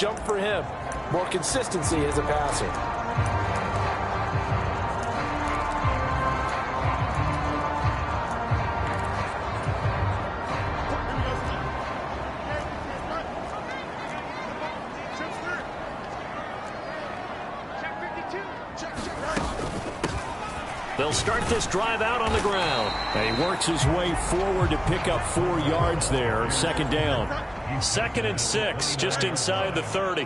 jump for him. More consistency as a passer. They'll start this drive out on the ground. And he works his way forward to pick up 4 yards there. Second down. 2nd and 6, just inside the 30.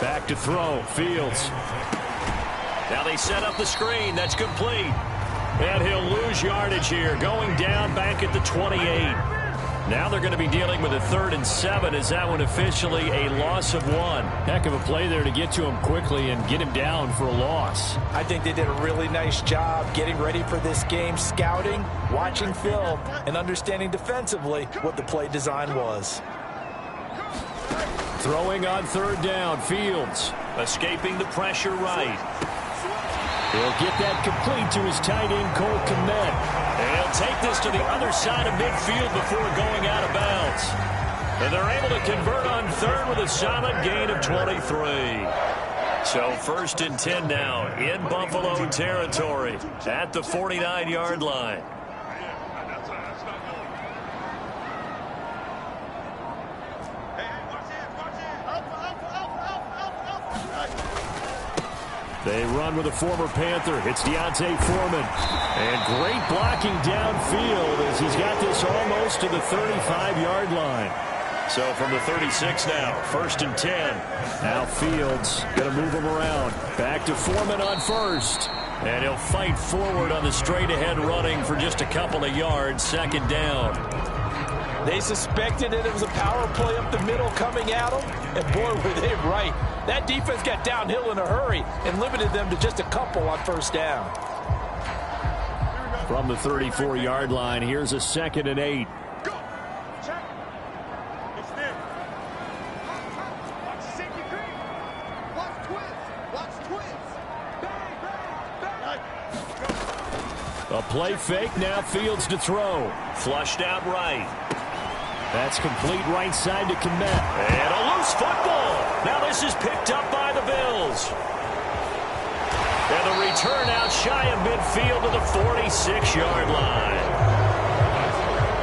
Back to throw. Fields. Now they set up the screen. That's complete. And he'll lose yardage here. Going down back at the 28. Now they're going to be dealing with a 3rd and 7. Is that one officially a loss of 1? Heck of a play there to get to him quickly and get him down for a loss. I think they did a really nice job getting ready for this game, scouting, watching film, and understanding defensively what the play design was. Throwing on 3rd down, Fields. Escaping the pressure right. He'll get that complete to his tight end, Cole Kmet. And he'll take this to the other side of midfield before going out of bounds. And they're able to convert on 3rd with a solid gain of 23. So 1st and 10 now in Buffalo territory at the 49-yard line. They run with a former Panther. It's Deontay Foreman. And great blocking downfield as he's got this almost to the 35-yard line. So from the 36 now, 1st and 10. Now Fields going to move him around. Back to Foreman on 1st. And he'll fight forward on the straight-ahead running for just a couple of yards. 2nd down. They suspected that it was a power play up the middle coming at them, and boy, were they right. That defense got downhill in a hurry and limited them to just a couple on 1st down. From the 34-yard line, here's a 2nd and 8. Go. Check. It's there. Watch safety green. Watch twist. Watch twist. Bang, bang, bang. A play fake, now Fields to throw. Flushed out right. That's complete right side to Kmet. And a loose football. Now this is picked up by the Bills. And the return out shy of midfield to the 46-yard line.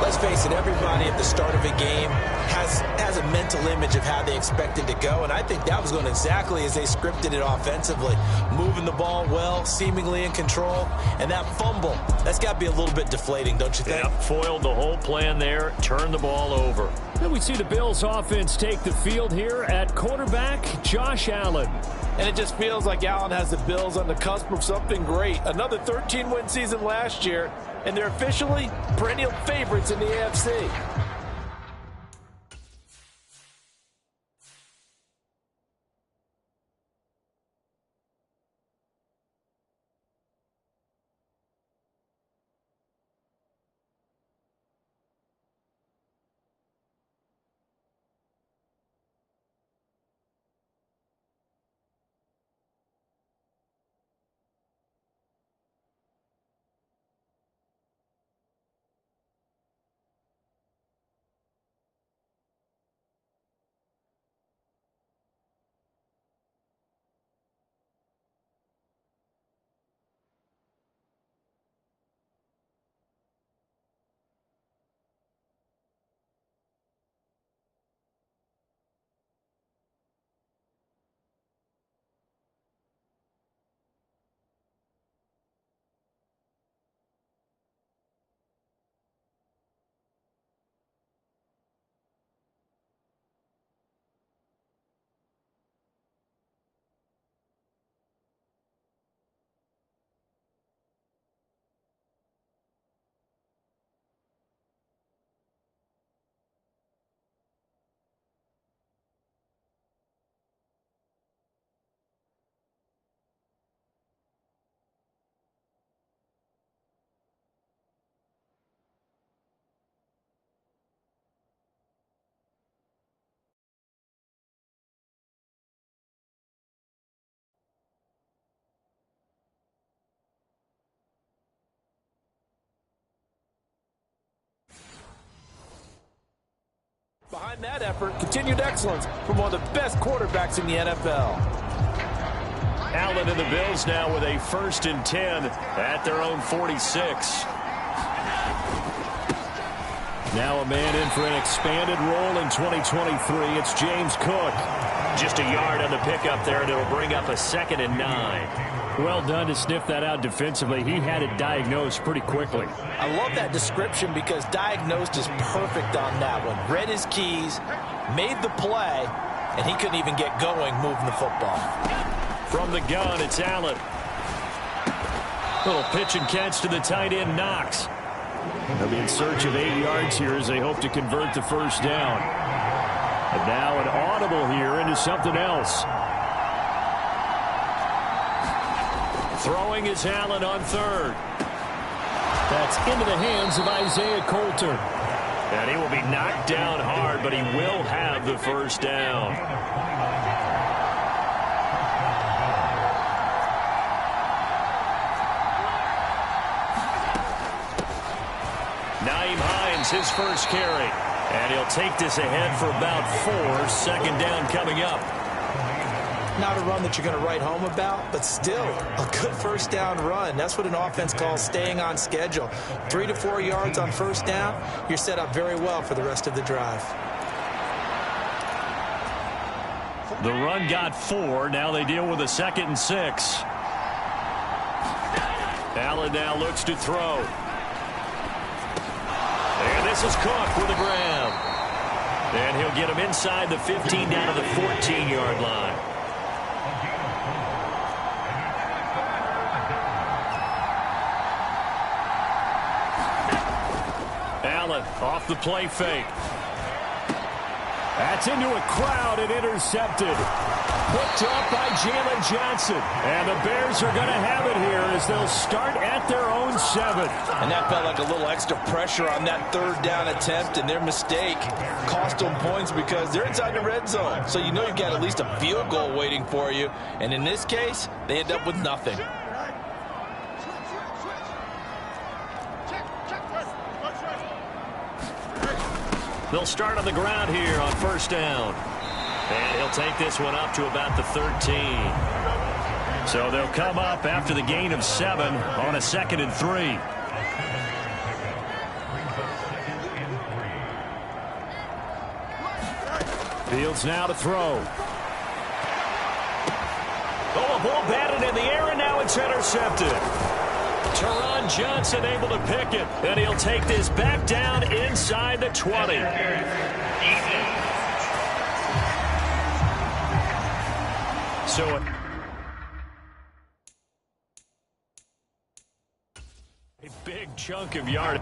Let's face it, everybody at the start of a game has a mental image of how they expect it to go, and I think that was going exactly as they scripted it offensively. Moving the ball well, seemingly in control, and that fumble, that's got to be a little bit deflating, don't you think? Yep, foiled the whole plan there, turned the ball over. Then we see the Bills offense take the field here at quarterback Josh Allen. And it just feels like Allen has the Bills on the cusp of something great. Another 13-win season last year, and they're officially perennial favorites in the AFC. Behind that effort, continued excellence from one of the best quarterbacks in the NFL. Allen and the Bills now with a 1st and 10 at their own 46. Now a man in for an expanded role in 2023. It's James Cook. Just a yard on the pickup there, and it'll bring up a 2nd and 9. Well done to sniff that out defensively. He had it diagnosed pretty quickly. I love that description because diagnosed is perfect on that one. Read his keys, made the play, and he couldn't even get going moving the football. From the gun, it's Allen. Little pitch and catch to the tight end, Knox. They'll be in search of 8 yards here as they hope to convert the 1st down. And now an audible here into something else. Throwing is Allen on 3rd. That's into the hands of Isaiah Coulter. And he will be knocked down hard, but he will have the 1st down. Nyheim Hines, his 1st carry. And he'll take this ahead for about 4. 2nd down coming up. Not a run that you're going to write home about, but still a good 1st down run. That's what an offense calls staying on schedule. 3 to 4 yards on 1st down, you're set up very well for the rest of the drive. The run got 4. Now they deal with a 2nd and 6. Allen now looks to throw. And this is Cook with a grab. And he'll get him inside the 15 down to the 14-yard line. Allen off the play fake. That's into a crowd and intercepted. Picked up by Jalen Johnson. And the Bears are going to have it here as they'll start at their own 7. And that felt like a little extra pressure on that 3rd down attempt, and their mistake cost them points because they're inside the red zone. So you know you've got at least a field goal waiting for you. And in this case, they end up with nothing. They'll start on the ground here on 1st down. And he'll take this one up to about the 13. So they'll come up after the gain of 7 on a 2nd and 3. Fields now to throw. Oh, a ball batted in the air, and now it's intercepted. Teron Johnson able to pick it, and he'll take this back down inside the 20. So a big chunk of yard.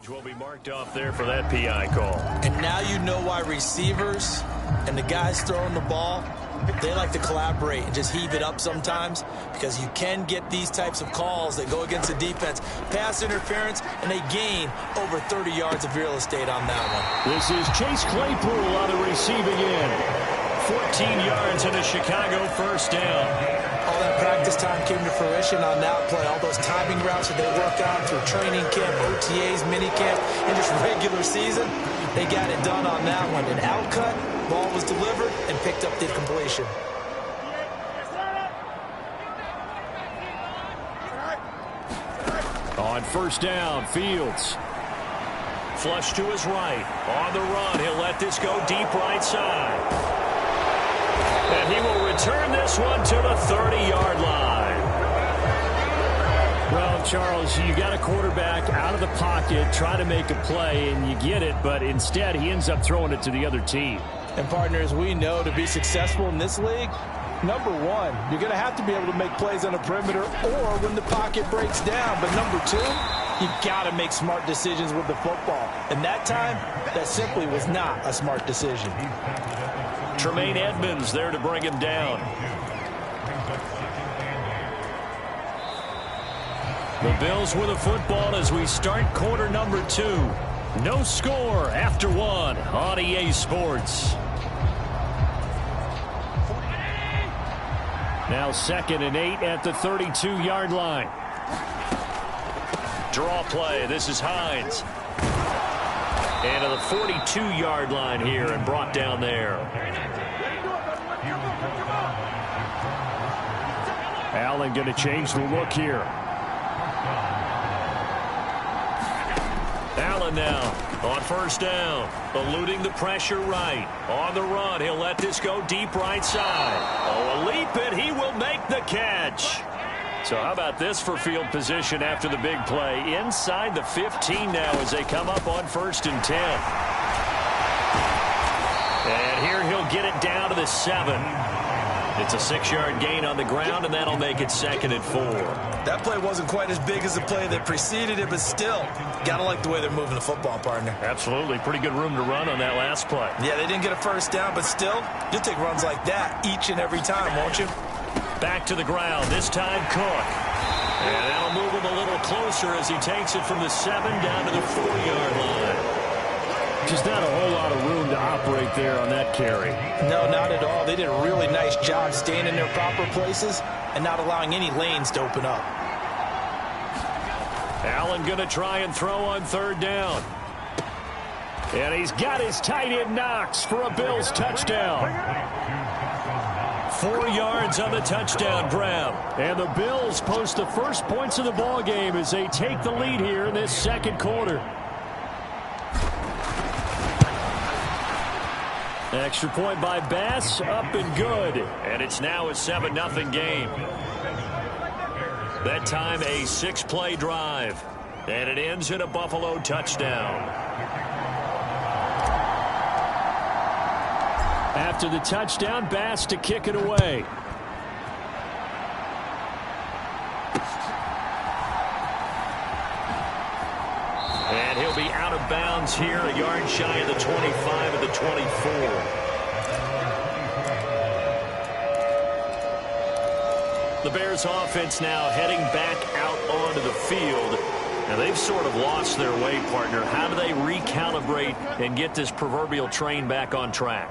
Will be marked off there for that PI call. And now you know why receivers and the guys throwing the ball, they like to collaborate and just heave it up sometimes because you can get these types of calls that go against the defense. Pass interference, and they gain over 30 yards of real estate on that one. This is Chase Claypool on the receiving end. 14 yards and a Chicago 1st down. All that practice time came to fruition on that play. All those timing routes that they work on through training camp, OTAs, minicamp, and just regular season, they got it done on that one. An outcut, ball was delivered, and picked up the completion. On 1st down, Fields. Flush to his right. On the run, he'll let this go deep right side. And he will return this one to the 30-yard line. Well, Charles, you got a quarterback out of the pocket trying to make a play, and you get it, but instead he ends up throwing it to the other team. And partners, we know to be successful in this league, Number one, you're going to have to be able to make plays on the perimeter or when the pocket breaks down. But number two, you got to make smart decisions with the football. And that time, that simply was not a smart decision. Tremaine Edmonds there to bring him down. The Bills with a football as we start quarter number 2. No score after 1 on EA Sports. Now 2nd and 8 at the 32-yard line. Draw play. This is Hines. And to the 42-yard line here and brought down there. Allen going to change the look here. Allen now on first down, eluding the pressure right. On the run, he'll let this go deep right side. Oh, a leap, and he will make the catch. So how about this for field position after the big play? Inside the 15 now as they come up on 1st and 10. And here he'll get it down to the 7. It's a 6-yard gain on the ground, and that'll make it 2nd and 4. That play wasn't quite as big as the play that preceded it, but still, got to like the way they're moving the football, partner. Absolutely. Pretty good room to run on that last play. Yeah, they didn't get a first down, but still, you'll take runs like that each and every time, won't you? Back to the ground, this time Cook. And that'll move him a little closer as he takes it from the 7 down to the 4-yard line. Just not a whole lot of room to operate there on that carry. No, not at all. They did a really nice job staying in their proper places and not allowing any lanes to open up. Allen going to try and throw on 3rd down. And he's got his tight end Knox for a Bills touchdown. 4 yards on the touchdown grab. And the Bills post the first points of the ball game as they take the lead here in this 2nd quarter. Extra point by Bass, up and good. And it's now a 7-0 game. That time a 6-play drive. And it ends in a Buffalo touchdown. After the touchdown, Bass to kick it away. And he'll be out of bounds here, a yard shy of the 25 of the 24. The Bears offense now heading back out onto the field. Now they've sort of lost their way, partner. How do they recalibrate and get this proverbial train back on track?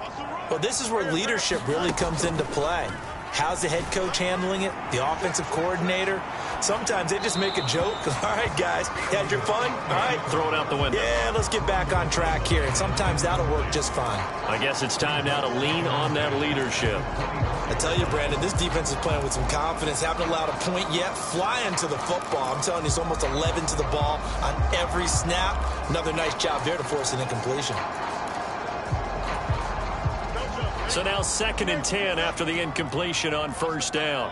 Well, this is where leadership really comes into play. How's the head coach handling it? The offensive coordinator? Sometimes they just make a joke. All right, guys, you had your fun? All right. Throw it out the window. Yeah, let's get back on track here. And sometimes that'll work just fine. I guess it's time now to lean on that leadership. I tell you, Brandon, this defense is playing with some confidence. Haven't allowed a point yet. Flying to the football. I'm telling you, it's almost 11 to the ball on every snap. Another nice job there to force an incompletion. So now 2nd and 10 after the incompletion on 1st down.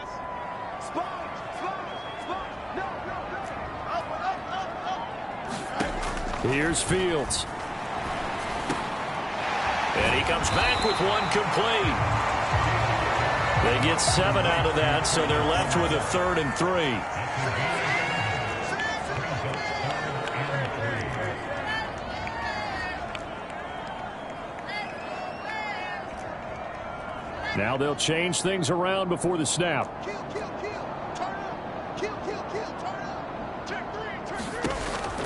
Here's Fields. And he comes back with one complete. They get 7 out of that, so they're left with a 3rd and 3. Now they'll change things around before the snap. Kill, kill, kill. Turn up. Kill, kill, kill. Turn up. Check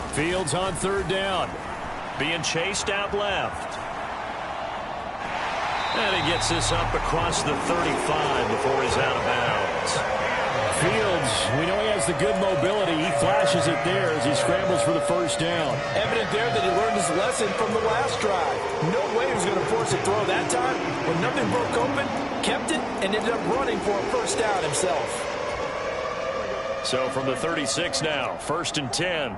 3. Fields on 3rd down. Being chased out left. And he gets this up across the 35 before he's out of bounds. Fields, we know he has the good mobility. He flashes it there as he scrambles for the 1st down. Evident there that he learned his lesson from the last drive. No way he was going to force a throw that time. When nothing broke open, kept it, and ended up running for a 1st down himself. So from the 36 now, 1st and 10.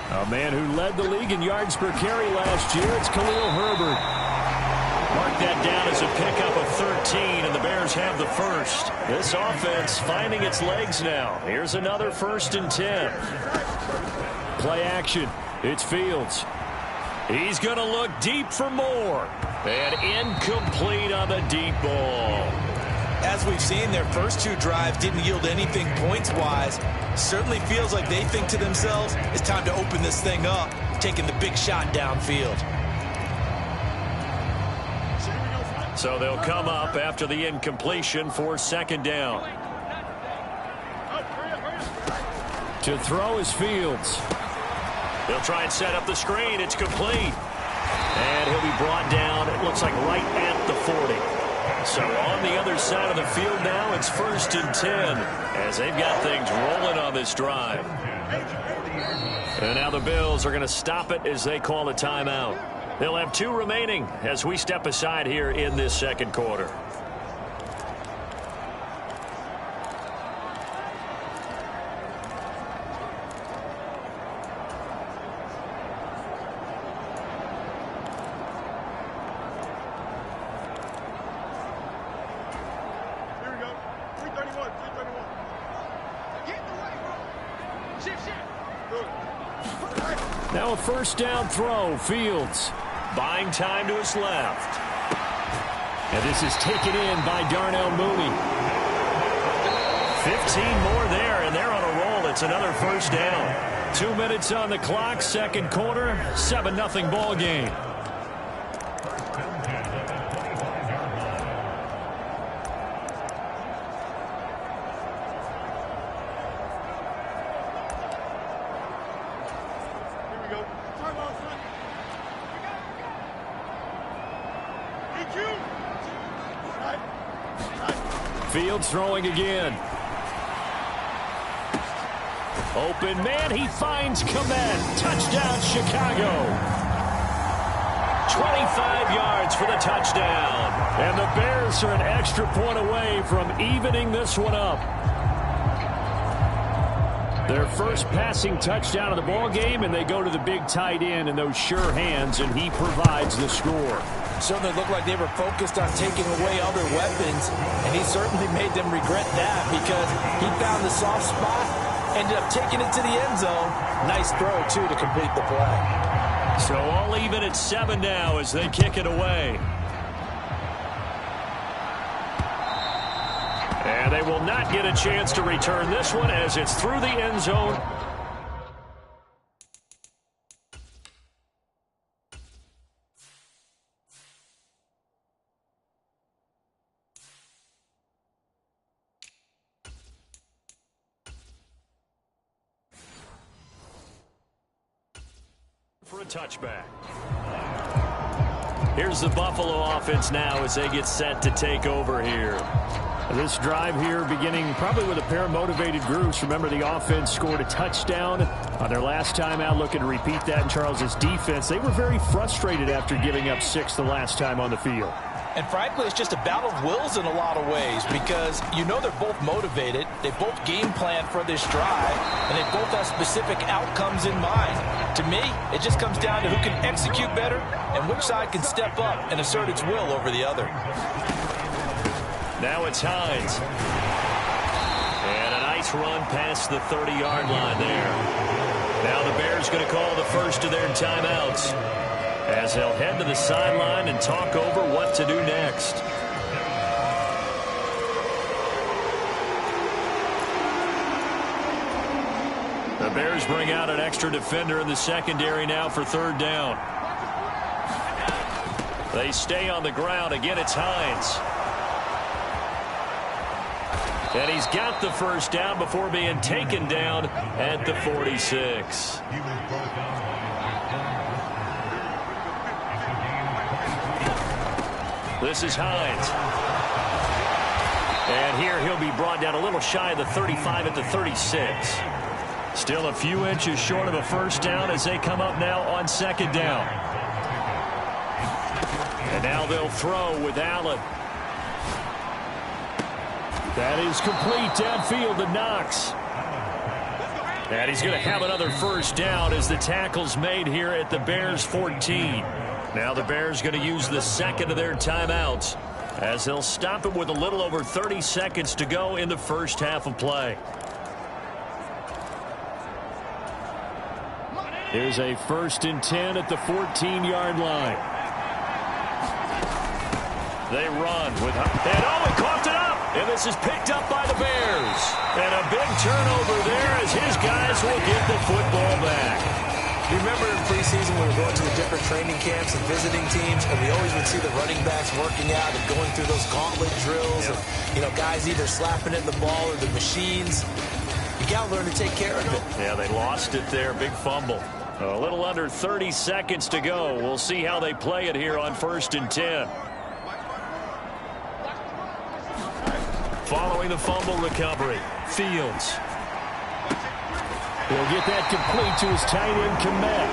A man who led the league in yards per carry last year, it's Khalil Herbert. Mark take that down as a pickup of 13, and the Bears have the first. This offense finding its legs now. Here's another 1st and 10. Play action. It's Fields. He's going to look deep for more. And incomplete on the deep ball. As we've seen, their first 2 drives didn't yield anything points-wise. Certainly feels like they think to themselves, it's time to open this thing up, taking the big shot downfield. So they'll come up after the incompletion for 2nd down. To throw is Fields. They'll try and set up the screen. It's complete. And he'll be brought down, it looks like right at the 40. So on the other side of the field now, it's 1st and 10 as they've got things rolling on this drive. And now the Bills are going to stop it as they call a timeout. They'll have 2 remaining as we step aside here in this 2nd quarter. Now a 1st down throw. Fields. Buying time to his left. And this is taken in by Darnell Mooney. 15 more there, and they're on a roll. It's another 1st down. 2 minutes on the clock, 2nd quarter, 7-0 ball game. Fields throwing again. Open man, he finds Komet. Touchdown, Chicago. 25 yards for the touchdown. And the Bears are an extra point away from evening this one up. Their first passing touchdown of the ball game, and they go to the big tight end and those sure hands, and he provides the score. Certainly looked like they were focused on taking away other weapons, and he certainly made them regret that because he found the soft spot, ended up taking it to the end zone. Nice throw, too, to complete the play. So all even at 7 now as they kick it away. And they will not get a chance to return this one as it's through the end zone. For a touchback. Here's the Buffalo offense now as they get set to take over here. This drive here beginning probably with a pair of motivated groups. Remember, the offense scored a touchdown on their last time out, looking to repeat that in Charles's defense. They were very frustrated after giving up 6 the last time on the field. And frankly, it's just a battle of wills in a lot of ways because you know they're both motivated. They both game plan for this drive, and they both have specific outcomes in mind. To me, it just comes down to who can execute better and which side can step up and assert its will over the other. Now it's Hines. And a nice run past the 30-yard line there. Now the Bears going to call the first of their timeouts as they'll head to the sideline and talk over what to do next. The Bears bring out an extra defender in the secondary now for 3rd down. They stay on the ground. Again, it's Hines. And he's got the 1st down before being taken down at the 46. This is Hines. And here he'll be brought down a little shy of the 35 at the 36. Still a few inches short of a 1st down as they come up now on 2nd down. And now they'll throw with Allen. That is complete downfield to Knox. And he's going to have another 1st down as the tackle's made here at the Bears 14. Now the Bears going to use the second of their timeouts as they'll stop it with a little over 30 seconds to go in the first half of play. Here's a 1st and 10 at the 14-yard line. They run with, and he coughed it up, and this is picked up by the Bears. And a big turnover there as his guys will get the football back. You remember in preseason we were going to the different training camps and visiting teams, and we always would see the running backs working out and going through those gauntlet drills. Yep. And, you know, guys either slapping at the ball or the machines. You got to learn to take care of it. Yeah, they lost it there. Big fumble. A little under 30 seconds to go. We'll see how they play it here on 1st and 10. Following the fumble recovery, Fields. He'll get that complete to his tight end, Komet.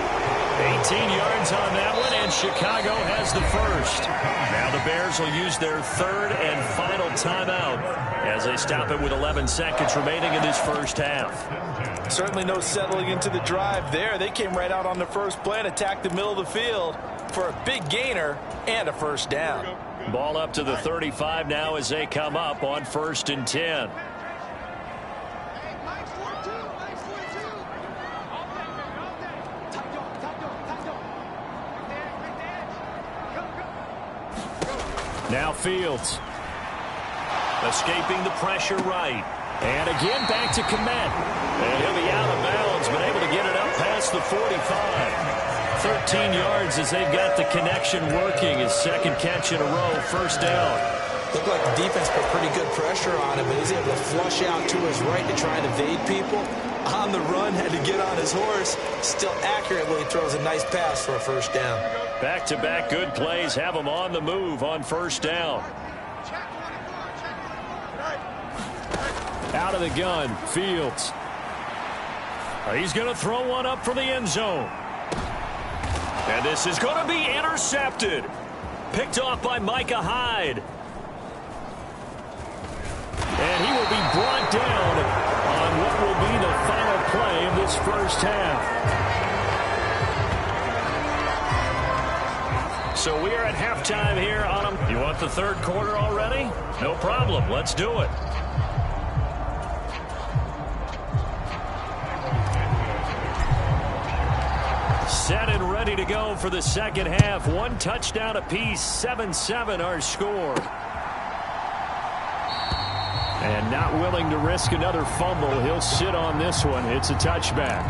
18 yards on that one, and Chicago has the first. Now the Bears will use their 3rd and final timeout as they stop it with 11 seconds remaining in this first half. Certainly no settling into the drive there. They came right out on the first play and attacked the middle of the field for a big gainer and a first down. Ball up to the 35 now as they come up on 1st and 10. Now Fields. Escaping the pressure right. And again back to Komet. And he'll be out of bounds, but able to get it up past the 45. 13 yards as they've got the connection working. His 2nd catch in a row, first down. Looked like the defense put pretty good pressure on him, but he's able to flush out to his right to try and evade people. On the run, had to get on his horse. Still accurately throws a nice pass for a first down. Back-to-back good plays have him on the move on first down. Out of the gun, Fields. He's going to throw one up for the end zone. And this is going to be intercepted. Picked off by Micah Hyde. And he will be brought down on what will be the final play of this first half. So we are at halftime here on them. You want the 3rd quarter already? No problem. Let's do it. Set and ready to go for the second half. 1 touchdown apiece. 7-7 our score. And not willing to risk another fumble. He'll sit on this one. It's a touchback.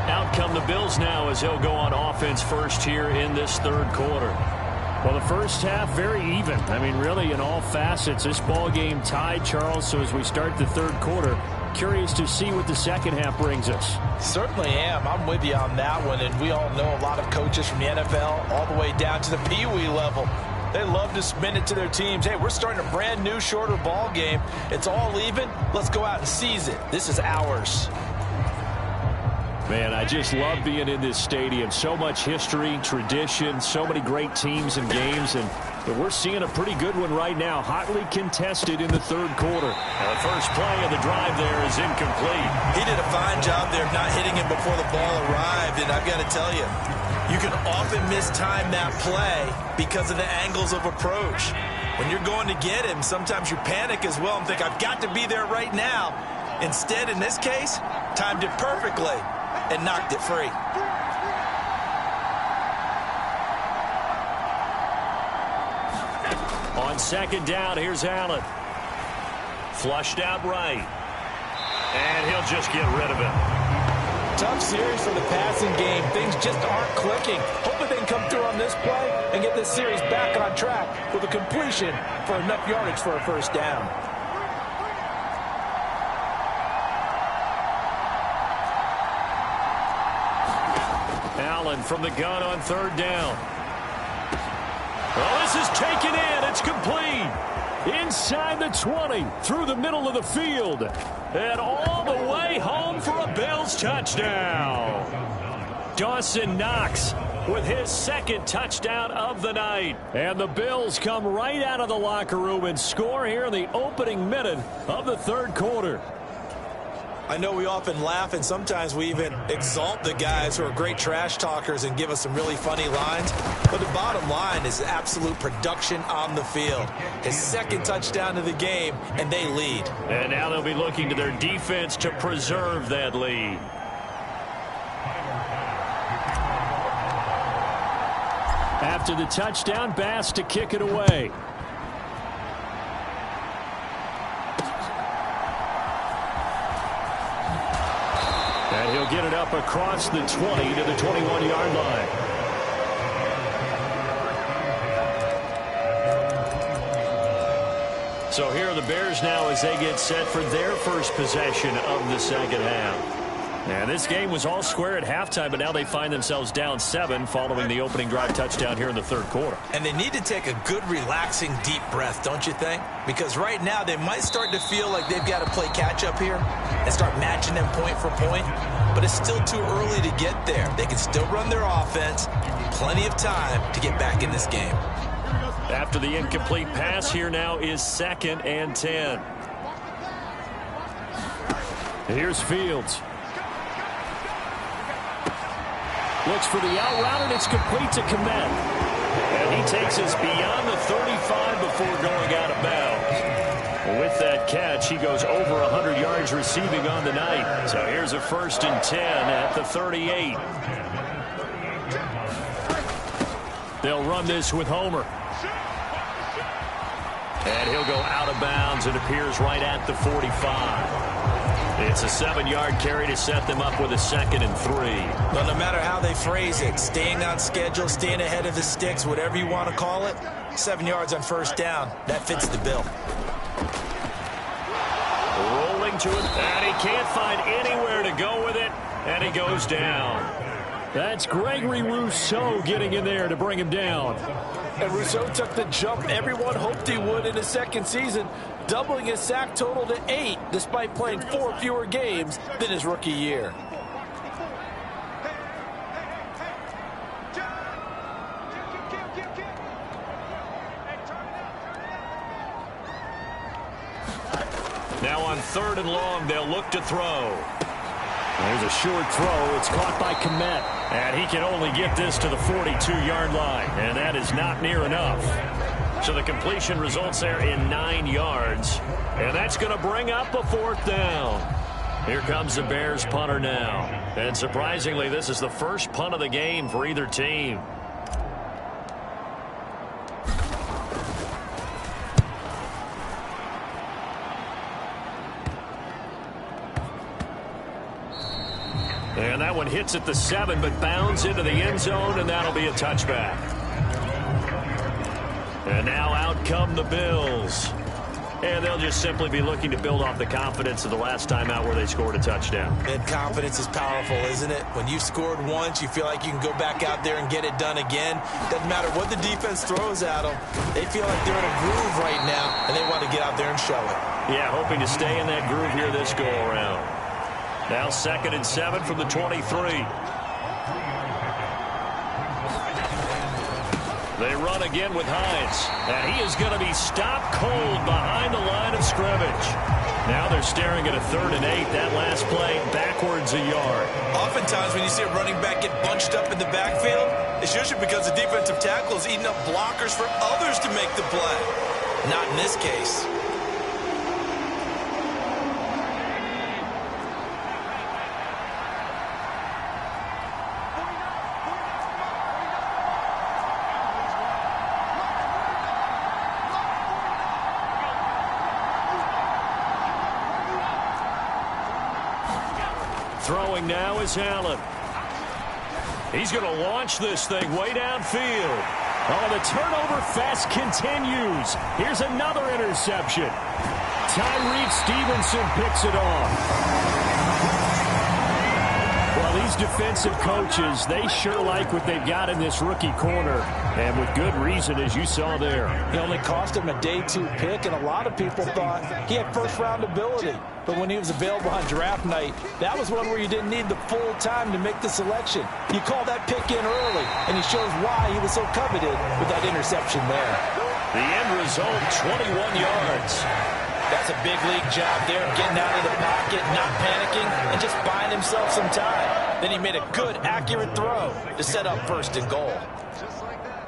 Out come the Bills now as they'll go on offense first here in this 3rd quarter. Well, the first half, very even. I mean, really, in all facets, this ball game tied, Charles. So as we start the 3rd quarter, curious to see what the second half brings us. Certainly am. I'm with you on that one. And we all know a lot of coaches from the NFL all the way down to the Pee-wee level. They love to spin it to their teams. Hey, we're starting a brand new, shorter ball game. It's all even. Let's go out and seize it. This is ours. Man, I just love being in this stadium. So much history, tradition, so many great teams and games, and we're seeing a pretty good one right now. Hotly contested in the 3rd quarter. Now the first play of the drive there is incomplete. He did a fine job there of not hitting him before the ball arrived, and I've got to tell you, you can often mistime that play because of the angles of approach. When you're going to get him, sometimes you panic as well and think, I've got to be there right now. Instead, in this case, timed it perfectly and knocked it free. On 2nd down, here's Allen. Flushed out right. And he'll just get rid of it. Tough series for the passing game. Things just aren't clicking. Hoping they can come through on this play and get this series back on track with a completion for enough yardage for a first down. Allen from the gun on 3rd down. Well, this is taken in. It's complete. Inside the 20, through the middle of the field. And all the way home for a Bills touchdown. Dawson Knox with his 2nd touchdown of the night. And the Bills come right out of the locker room and score here in the opening minute of the 3rd quarter. I know we often laugh, and sometimes we even exalt the guys who are great trash talkers and give us some really funny lines. But the bottom line is absolute production on the field. His second touchdown of the game, and they lead. And now they'll be looking to their defense to preserve that lead. After the touchdown, Bass to kick it away. And he'll get it up across the 20 to the 21-yard line. So here are the Bears now as they get set for their first possession of the second half. And this game was all square at halftime, but now they find themselves down 7 following the opening drive touchdown here in the third quarter. And they need to take a good, relaxing, deep breath, don't you think? Because right now they might start to feel like they've got to play catch-up here and start matching them point for point. But it's still too early to get there. They can still run their offense. Plenty of time to get back in this game. After the incomplete pass, here now is 2nd and 10. Here's Fields. Looks for the out route, and it's complete to Komet. And he takes us beyond the 35 before going out of bounds. With that catch, he goes over 100 yards receiving on the night. So here's a 1st and 10 at the 38. They'll run this with Homer. And he'll go out of bounds. It appears right at the 45. It's a 7-yard carry to set them up with a 2nd and 3. But no matter how they phrase it, staying on schedule, staying ahead of the sticks, whatever you want to call it, 7 yards on 1st down, that fits the bill. Rolling to it, and he can't find anywhere to go with it, and he goes down. That's Gregory Rousseau getting in there to bring him down. And Rousseau took the jump everyone hoped he would in his second season, doubling his sack total to 8, despite playing 4 fewer games than his rookie year. Now on 3rd and long, they'll look to throw. There's a short throw. It's caught by Komet. And he can only get this to the 42-yard line. And that is not near enough. So the completion results there in 9 yards. And that's going to bring up a 4th down. Here comes the Bears punter now. And surprisingly, this is the first punt of the game for either team. And that one hits at the 7, but bounds into the end zone, and that'll be a touchback. And now out come the Bills. And they'll just simply be looking to build off the confidence of the last time out where they scored a touchdown. And confidence is powerful, isn't it? When you've scored once, you feel like you can go back out there and get it done again. Doesn't matter what the defense throws at them. They feel like they're in a groove right now, and they want to get out there and show it. Yeah, hoping to stay in that groove here this go-around. Now 2nd and 7 from the 23. They run again with Hines. And he is going to be stopped cold behind the line of scrimmage. Now they're staring at a 3rd and 8. That last play backwards a yard. Oftentimes when you see a running back get bunched up in the backfield, it's usually because the defensive tackle is eating up blockers for others to make the play. Not in this case. Throwing now is Allen. He's going to launch this thing way downfield. Oh, the turnover fest continues. Here's another interception. Tyreek Stevenson picks it off. Well, these defensive coaches, they sure like what they've got in this rookie corner. And with good reason, as you saw there. He only cost him a day 2 pick, and a lot of people thought he had first-round ability. But when he was available on draft night, that was one where you didn't need the full time to make the selection. You call that pick in early, and he shows why he was so coveted with that interception there. The end result, 21 yards. That's a big league job there, getting out of the pocket, not panicking, and just buying himself some time. Then he made a good, accurate throw to set up first and goal. Just like that.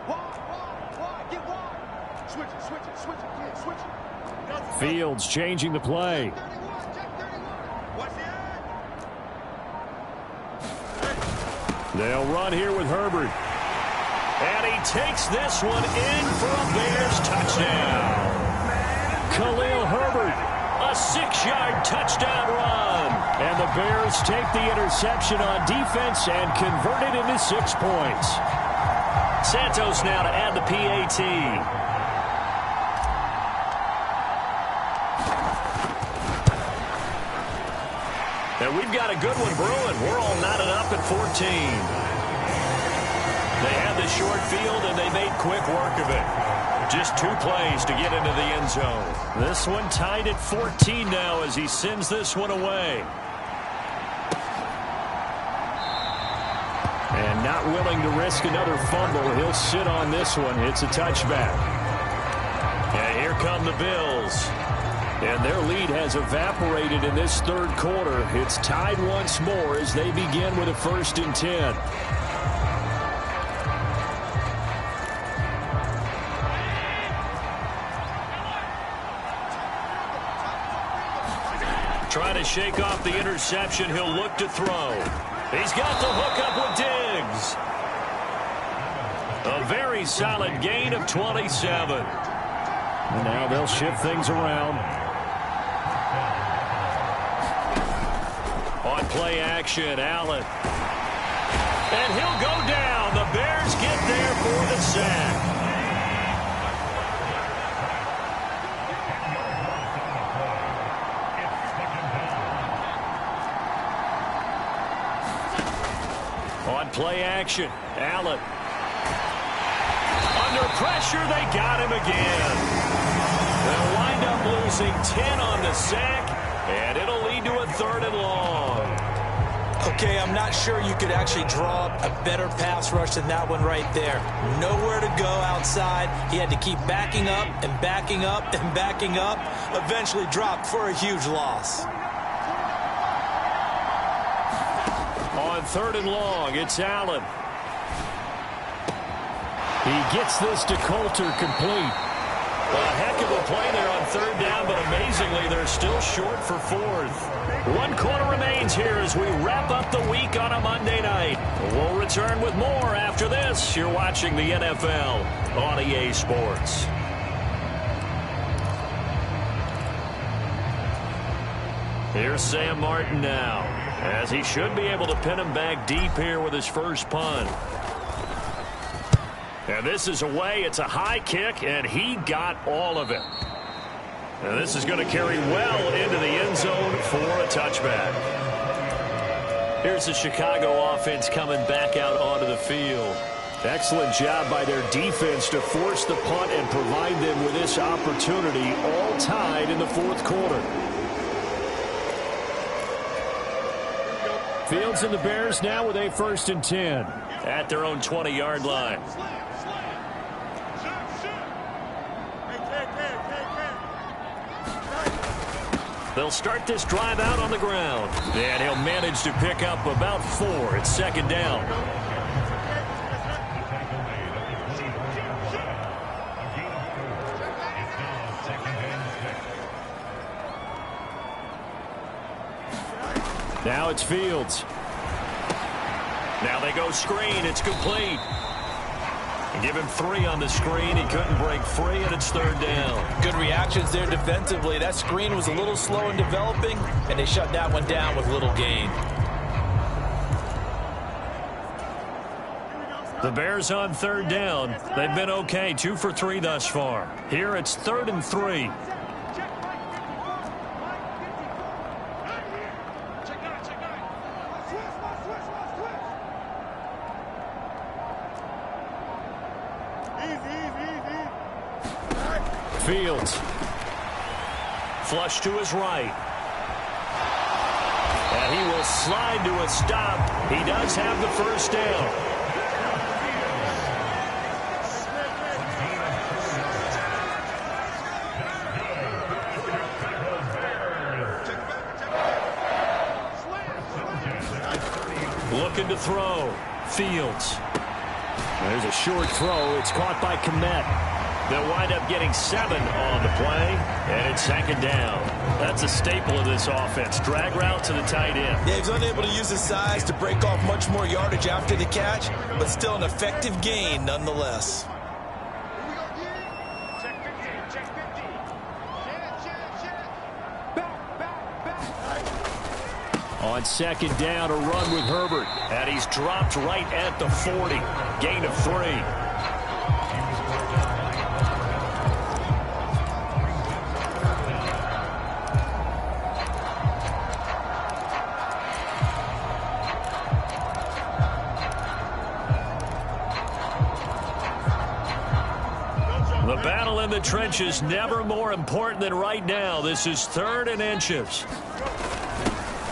Wide, get wide. Switch it, kid, switch it. Fields changing the play. 31, check 31. Watch the eye. They'll run here with Herbert. And he takes this one in for a Bears touchdown. Khalil Herbert, a 6-yard touchdown run. And the Bears take the interception on defense and convert it into 6 points. Santos now to add the PAT. And we've got a good one brewing. We're all knotted up at 14. They had the short field, and they made quick work of it. Just 2 plays to get into the end zone. This one tied at 14 now as he sends this one away. And not willing to risk another fumble. He'll sit on this one. It's a touchback. And here come the Bills. And their lead has evaporated in this third quarter. It's tied once more as they begin with a 1st and 10. Trying to shake off the interception. He'll look to throw. He's got the hookup with Diggs. A very solid gain of 27. And now they'll shift things around. On play action, Allen. And he'll go down. The Bears get there for the sack. On play action, Allen. Under pressure, they got him again. They'll wind up losing 10 on the sack, and it'll lead to a 3rd and long. Okay, I'm not sure you could actually draw up a better pass rush than that one right there. Nowhere to go outside. He had to keep backing up and backing up and backing up. Eventually dropped for a huge loss. On 3rd and long, it's Allen. He gets this to Coulter complete. A heck of a play there on 3rd down, but amazingly, they're still short for 4th. 1 quarter remains here as we wrap up the week on a Monday night. We'll return with more after this. You're watching the NFL on EA Sports. Here's Sam Martin now, as he should be able to pin him back deep here with his first punt. And this is away. It's a high kick, and he got all of it. And this is going to carry well into the end zone for a touchback. Here's the Chicago offense coming back out onto the field. Excellent job by their defense to force the punt and provide them with this opportunity, all tied in the 4th quarter. Fields and the Bears now with a 1st and 10 at their own 20-yard line. They'll start this drive out on the ground. And he'll manage to pick up about 4. It's 2nd down. Now it's Fields. Now they go screen. It's complete. Give him 3 on the screen. He couldn't break free, and it's 3rd down. Good reactions there defensively. That screen was a little slow in developing, and they shut that one down with little gain. The Bears on 3rd down. They've been okay, 2 for 3 thus far. Here it's 3rd and 3. Fields. Flush to his right. And he will slide to a stop. He does have the 1st down. looking to throw. Fields. There's a short throw. It's caught by Kmet. They'll wind up getting 7 on the play, and it's 2nd down. That's a staple of this offense. Drag route to the tight end. Yeah, he's unable to use his size to break off much more yardage after the catch, but still an effective gain nonetheless. On 2nd down, a run with Herbert. And he's dropped right at the 40. Gain of 3. The battle in the trenches never more important than right now. This is 3rd and inches.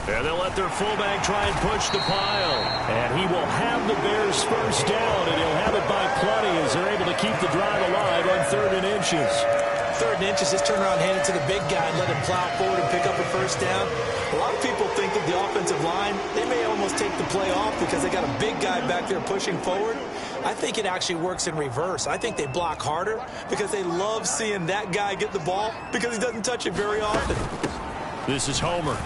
And they'll let their fullback try and push the pile. And he will have the Bears first down, and he'll have it by plenty as they're able to keep the drive alive on 3rd and inches. 3rd and inches, just turn around, hand it to the big guy, and let him plow forward and pick up a first down. A lot of people think that the offensive line, they may almost take the play off because they got a big guy back there pushing forward. I think it actually works in reverse. I think they block harder because they love seeing that guy get the ball because he doesn't touch it very often. This is Homer.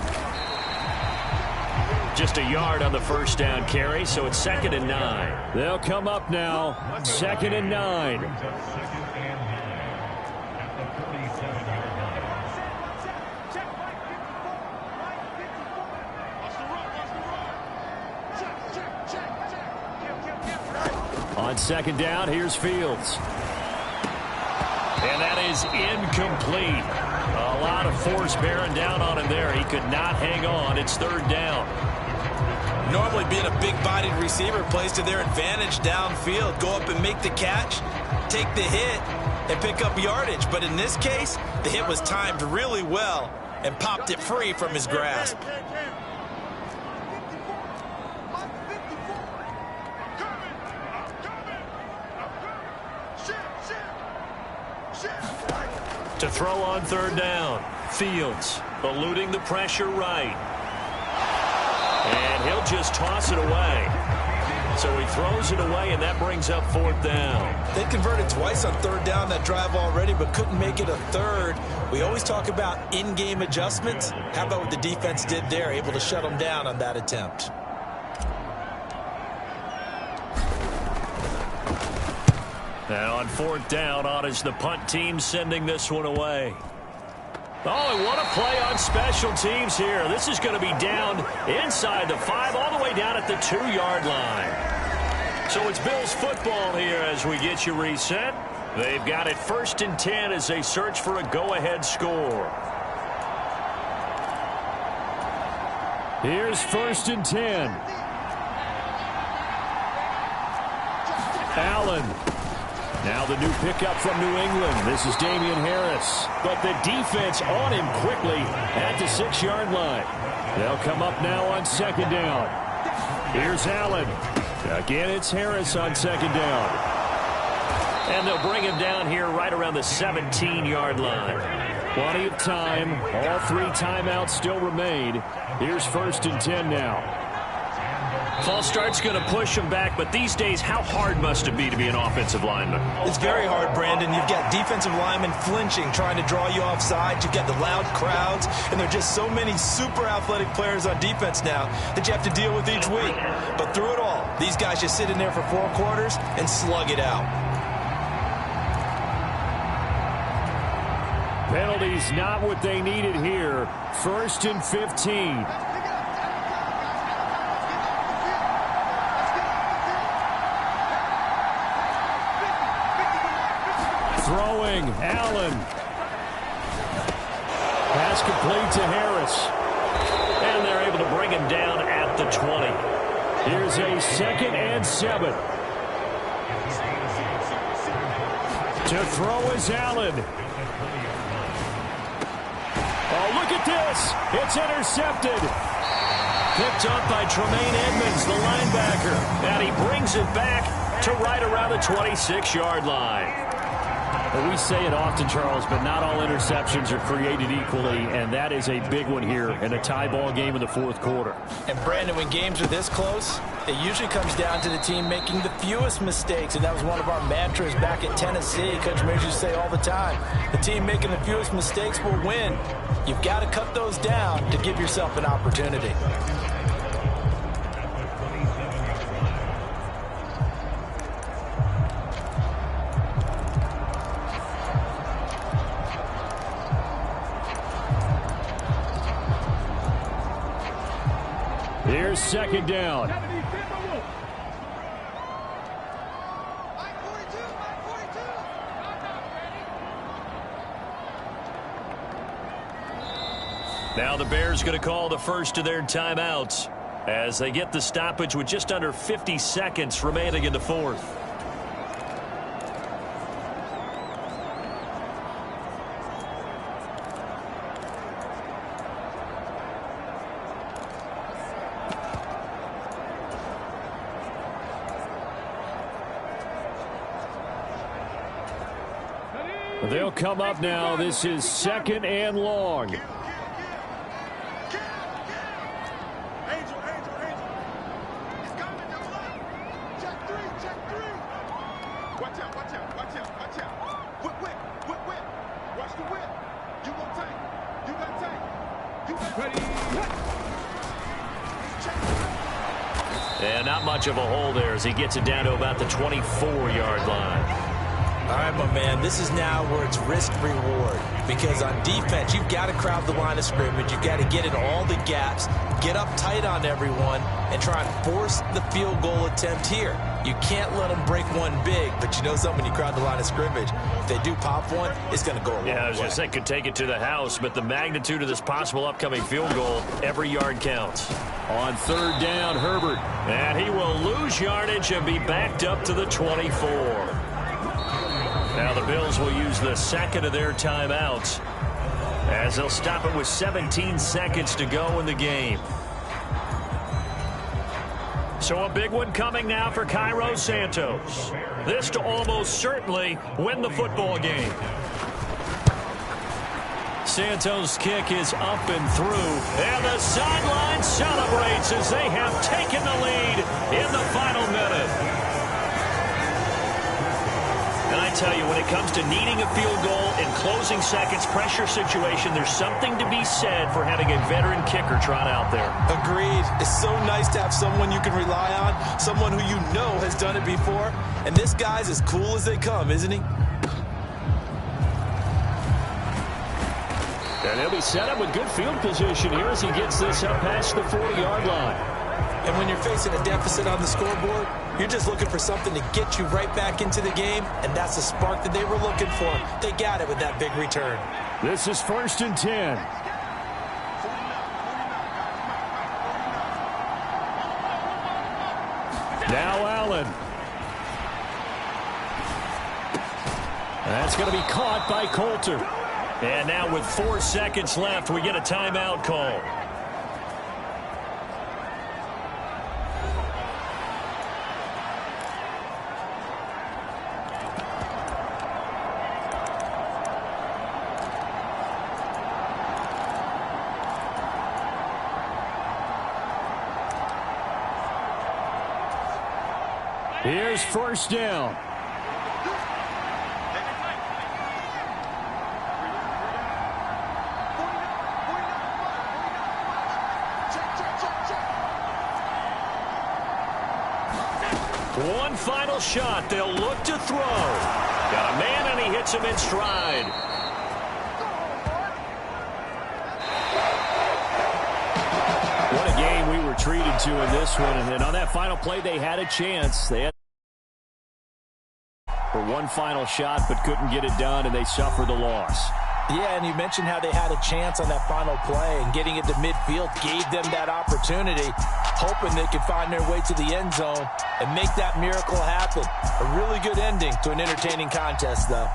Just a yard on the first down carry, so it's 2nd and 9. They'll come up now, 2nd and 9. On 2nd down, here's Fields. And that is incomplete. A lot of force bearing down on him there. He could not hang on. It's 3rd down. Normally being a big-bodied receiver plays to their advantage downfield. Go up and make the catch, take the hit, and pick up yardage. But in this case, the hit was timed really well and popped it free from his grasp. To throw on 3rd down. Fields eluding the pressure right. And he'll just toss it away. So he throws it away, and that brings up 4th down. They converted twice on 3rd down that drive already, but couldn't make it a 3rd. We always talk about in-game adjustments. How about what the defense did there, able to shut them down on that attempt? And on 4th down, on is the punt team sending this one away. Oh, and what a play on special teams here. This is going to be down inside the 5, all the way down at the 2-yard line. So it's Bills football here as we get you reset. They've got it 1st and 10 as they search for a go-ahead score. Here's 1st and 10. Allen. Now the new pickup from New England. This is Damian Harris. But the defense on him quickly at the 6-yard line. They'll come up now on 2nd down. Here's Allen. Again, it's Harris on 2nd down. And they'll bring him down here right around the 17-yard line. Plenty of time. All 3 timeouts still remain. Here's 1st and 10 now. False start's going to push him back, but these days, how hard must it be to be an offensive lineman? It's very hard, Brandon. You've got defensive linemen flinching, trying to draw you offside. You've got the loud crowds, and there are just so many super athletic players on defense now that you have to deal with each week. But through it all, these guys just sit in there for 4 quarters and slug it out. Penalties not what they needed here. 1st and 15. Throwing, Allen. Pass complete to Harris. And they're able to bring him down at the 20. Here's a 2nd and 7. To throw is Allen. Oh, look at this. It's intercepted. Picked up by Tremaine Edmonds, the linebacker. And he brings it back to right around the 26-yard line. Well, we say it often, Charles, but not all interceptions are created equally, and that is a big one here in a tie ball game in the 4th quarter. And, Brandon, when games are this close, It usually comes down to the team making the fewest mistakes, and that was one of our mantras back at Tennessee. Coach Mears used to say all the time, the team making the fewest mistakes will win. You've got to cut those down to give yourself an opportunity. Here's second down. Now the Bears going to call the first of their timeouts as they get the stoppage with just under 50 seconds remaining in the fourth. They'll come up now. This is second and long. And not much of a hole there as he gets it down to about the 24-yard line. All right, my man, this is now where it's risk-reward. Because on defense, you've got to crowd the line of scrimmage. You've got to get in all the gaps, get up tight on everyone, and try and force the field goal attempt here. You can't let them break one big, but you know something, when you crowd the line of scrimmage, if they do pop one, it's going to go a long way. Yeah, I was going to say, could take it to the house, but the magnitude of this possible upcoming field goal, every yard counts. On third down, Herbert. And he will lose yardage and be backed up to the 24. Now the Bills will use the second of their timeouts as they'll stop it with 17 seconds to go in the game. So a big one coming now for Cairo Santos. This to almost certainly win the football game. Santos' kick is up and through, and the sideline celebrates as they have taken the lead in the final minute. And I tell you, when it comes to needing a field goal in closing seconds, pressure situation, there's something to be said for having a veteran kicker trot out there. Agreed. It's so nice to have someone you can rely on, someone who you know has done it before. And this guy's as cool as they come, isn't he? And he'll be set up with good field position here as he gets this up past the 40-yard line. And when you're facing a deficit on the scoreboard, you're just looking for something to get you right back into the game, and that's the spark that they were looking for. They got it with that big return. This is first and 10. Now Allen. That's going to be caught by Coulter. And now with 4 seconds left, we get a timeout call. Here's first down. One final shot. They'll look to throw. Got a man, and he hits him in stride. What a game we were treated to in this one. And on that final play, they had a chance. They had for one final shot, but couldn't get it done, and they suffered the loss. Yeah, and you mentioned how they had a chance on that final play, and getting it to midfield gave them that opportunity, hoping they could find their way to the end zone and make that miracle happen. A really good ending to an entertaining contest, though.